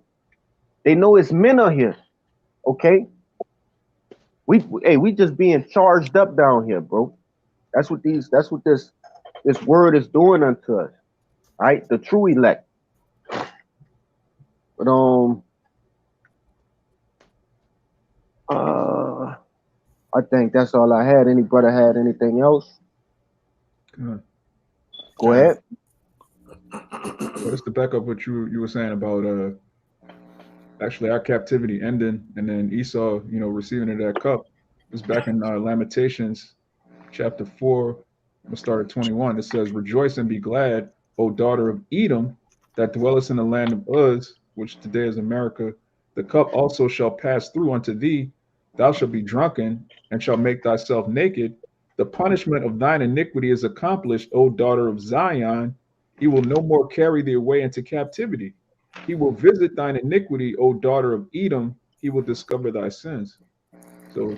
They know his men are here. Okay, we just being charged up down here, bro. That's what this word is doing unto us. All right, the true elect. But I think that's all I had. Any brother had anything else? Go ahead. Well, just to back up what you were saying about actually our captivity ending and then Esau, receiving of that cup. It's back in Lamentations chapter 4. I'm gonna start at 21. It says, "Rejoice and be glad, O daughter of Edom, that dwellest in the land of Uz, which today is America. The cup also shall pass through unto thee. Thou shalt be drunken and shalt make thyself naked. The punishment of thine iniquity is accomplished, O daughter of Zion. He will no more carry thee away into captivity. He will visit thine iniquity, O daughter of Edom. He will discover thy sins." So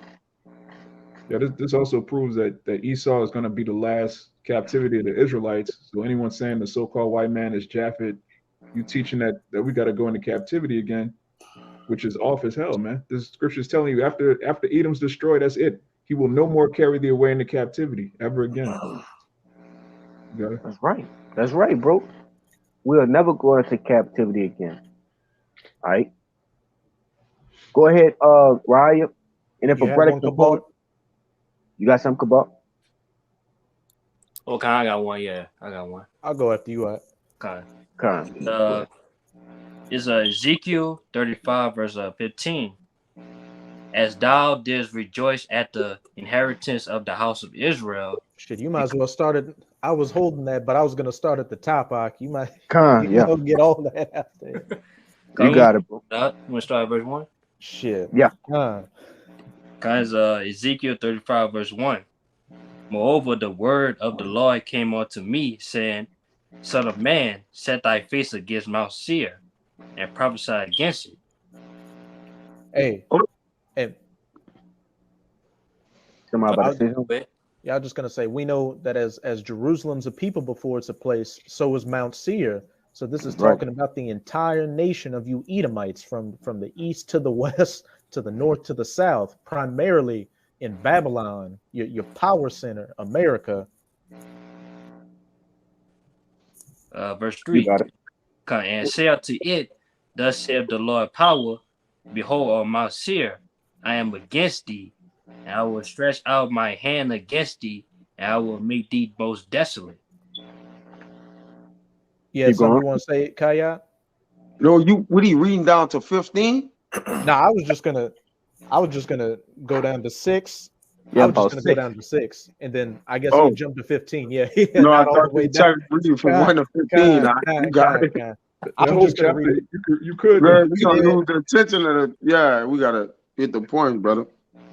Yeah, this also proves that Esau is going to be the last captivity of the Israelites. So anyone saying the so-called white man is Japhet, you teaching that we got to go into captivity again, which is off as hell, man. This scripture is telling you after Edom's destroyed, that's it. He will no more carry thee away into captivity ever again. You got it? That's right. That's right, bro. We'll never go into captivity again. All right. Go ahead, Raya. And if a You have brother one, can hold, Kabar? you got some Kabal? Okay, I got one. Yeah, I got one. I'll go after you. Okay. Con. Is Ezekiel 35 verse 15. As thou didst rejoice at the inheritance of the house of Israel. Shit, you might as well start it. I was holding that, but I was gonna start at the top. You might Yeah. get all that out there. You got it, bro. You want to start at verse 1? Shit. Yeah. Guys, Ezekiel 35 verse 1. Moreover, the word of the Lord came unto me, saying, Son of man, set thy face against Mount Seir, and prophesy against it. Hey, and Somebody about to say something? yeah, I'm just gonna say we know that as Jerusalem's a people before it's a place, so is Mount Seir. So this is talking about the entire nation of you Edomites, from the east to the west, to the north to the south, primarily in Babylon, your power center, America. Verse 3. You got it. And say unto it, Thus saith the Lord power, Behold, on Mount Seir, I am against thee, and I will stretch out my hand against thee, and I will make thee most desolate. Yeah, something you want to say, Kaya? No, what are you reading down to 15? No, I was just gonna go down to 6. Yeah, I was just about gonna 6. go down to 6, and then I guess Oh. you jump to 15. Yeah, No, I not all thought the way you down. reading from 1 to 15. You got it. That I'm whole just gonna chapter, read it. you could. Man, we gonna lose the attention of the. Yeah, we gotta hit the point, brother.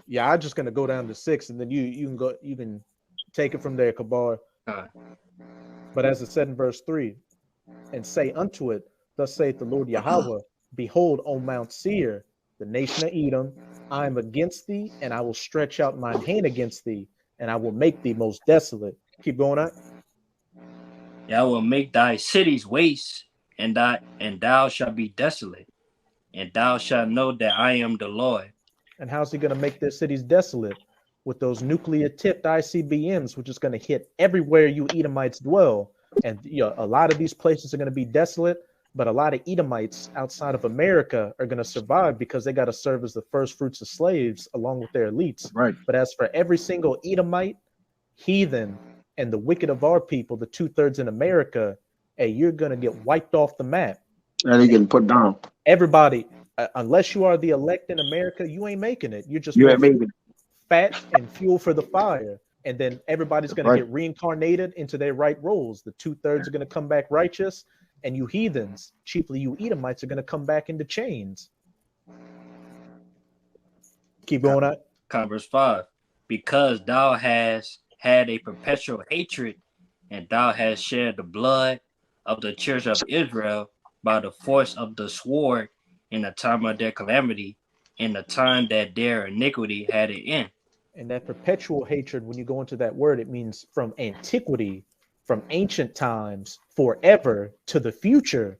Yeah, I'm just gonna go down to 6, and then you can take it from there, Kabar. But as it said in verse 3, and say unto it, Thus saith the Lord Yahweh, Behold, on Mount Seir, the nation of Edom, I am against thee, and I will stretch out mine hand against thee, and I will make thee most desolate. Keep going on. I will make thy cities waste, and thou shalt be desolate, and thou shalt know that I am the Lord. And how's he going to make their cities desolate? With those nuclear tipped ICBMs, which is going to hit everywhere you Edomites dwell. And a lot of these places are going to be desolate, but a lot of Edomites outside of America are going to survive because they got to serve as the first fruits of slaves along with their elites. Right. But as for every single Edomite, heathen, and the wicked of our people, the 2/3 in America, hey, you're going to get wiped off the map. And they getting put down. Everybody, unless you are the elect in America, you ain't making it. You're just fat and fuel for the fire. And then everybody's going to get reincarnated into their right roles. The 2/3 are going to come back righteous, and you heathens, chiefly you Edomites, are going to come back into chains. Keep going on. Verse 5. Because thou hast had a perpetual hatred, and thou hast shed the blood of the church of Israel by the force of the sword in the time of their calamity, in the time that their iniquity had an end. And that perpetual hatred, when you go into that word, it means from antiquity, from ancient times, forever to the future.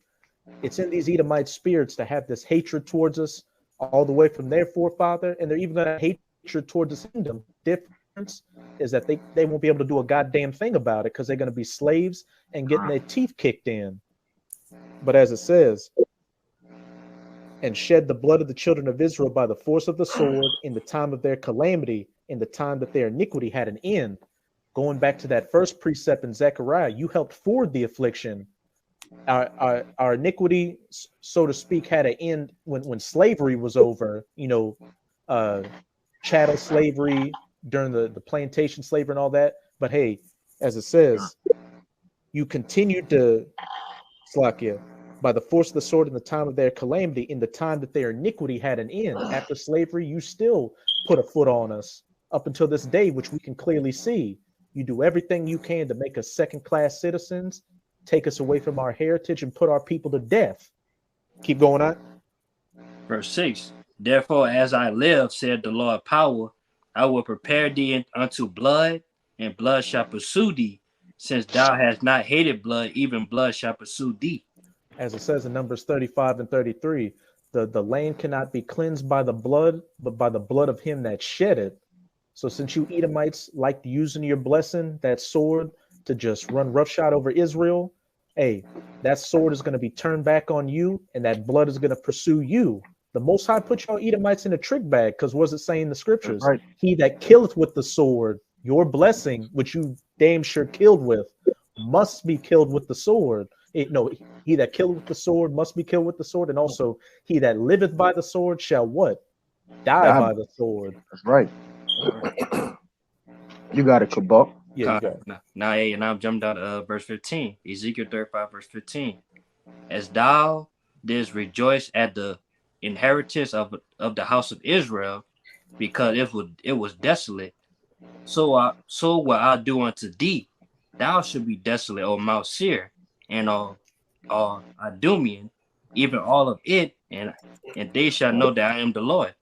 It's in these Edomite spirits to have this hatred towards us all the way from their forefather, and they're even going to have hatred towards the kingdom. Difference is that they won't be able to do a goddamn thing about it because they're going to be slaves and getting their teeth kicked in. But as it says, and shed the blood of the children of Israel by the force of the sword in the time of their calamity, in the time that their iniquity had an end. Going back to that first precept in Zechariah, you helped forward the affliction. Our iniquity, so to speak, had an end when slavery was over, chattel slavery during the plantation slavery and all that. But hey, as it says, you continued to Slakia by the force of the sword in the time of their calamity, in the time that their iniquity had an end. After slavery, you still put a foot on us up until this day, which we can clearly see. You do everything you can to make us second-class citizens, take us away from our heritage, and put our people to death. Keep going on. Verse 6. Therefore, as I live, said the Lord power, I will prepare thee unto blood, and blood shall pursue thee, since thou hast not hated blood, even blood shall pursue thee. As it says in Numbers 35 and 33, the land cannot be cleansed by the blood, but by the blood of him that shed it. So since you Edomites liked using your blessing, that sword, to just run roughshod over Israel, hey, that sword is going to be turned back on you, and that blood is going to pursue you. The Most High put y'all Edomites in a trick bag, because what's it saying in the scriptures? Right. He that killeth with the sword, your blessing, which you damn sure killed with, must be killed with the sword. No, he that killeth with the sword must be killed with the sword, and also he that liveth by the sword shall what? Die by the sword. That's right. You got it, Kabak. Yeah, you got it. Now, hey, and I've jumped down to verse 15. Ezekiel 35, verse 15. As thou didst rejoice at the inheritance of the house of Israel, because it was desolate, so will I do unto thee. Thou should be desolate, O Mount Seir, and all Idumean, even all of it, and they shall know that I am the Lord.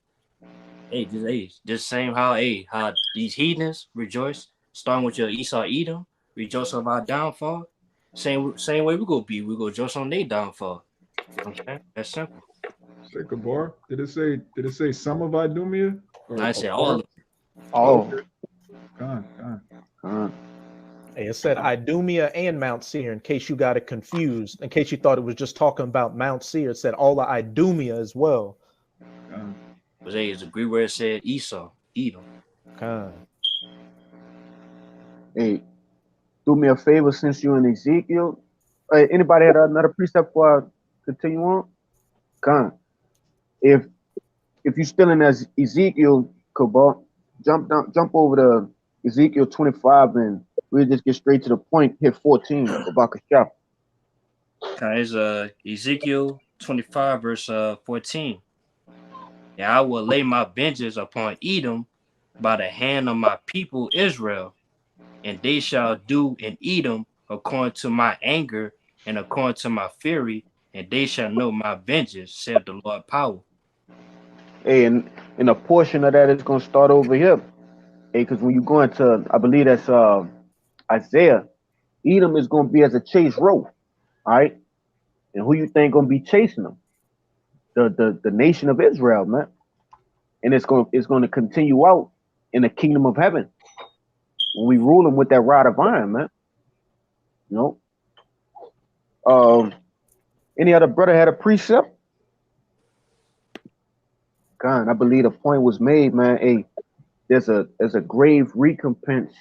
Just same how these heathens rejoice, starting with your Esau Edom, rejoice of our downfall. Same way we go rejoice on their downfall. You know what I'm saying? That's simple. Say Kabar. Did it say some of Idumea? I said all of it. Oh, Con. Hey, it said Idumea and Mount Seir, in case you got it confused, in case you thought it was just talking about Mount Seir. It said all of Idumea as well. But it's a Greek where it said Esau, Edom. hey, do me a favor since you're in Ezekiel. Anybody had another precept before I continue on? Con. If you're still in Ezekiel, Kabak, jump over to Ezekiel 25 and we'll just get straight to the point. Hit 14, Kabak Shop. Okay, it's Ezekiel 25, verse 14. And I will lay my vengeance upon Edom by the hand of my people Israel, and they shall do in Edom according to my anger and according to my fury, and they shall know my vengeance, saith the Lord power. Hey, and a portion of that is gonna start over here. Hey, because when you go into, I believe that's Isaiah, Edom is gonna be as a chase row. All right. And who you think gonna be chasing them? The nation of Israel, man. And it's gonna continue out in the kingdom of heaven when we rule them with that rod of iron, man. You know. Any other brother had a precept? God, I believe the point was made, man. Hey, there's a grave recompense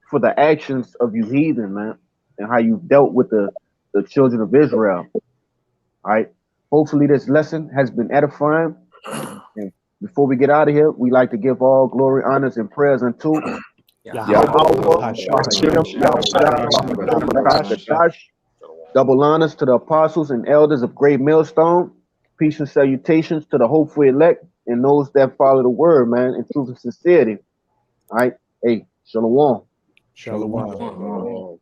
for the actions of you heathen, man, and how you dealt with the children of Israel. All right. Hopefully this lesson has been edifying. And before we get out of here, we like to give all glory, honors, and prayers unto double honors to the apostles and elders of Great Millstone. Peace and salutations to the hopeful elect and those that follow the word, man, in truth and sincerity. All right. Hey, shalom. Shalom.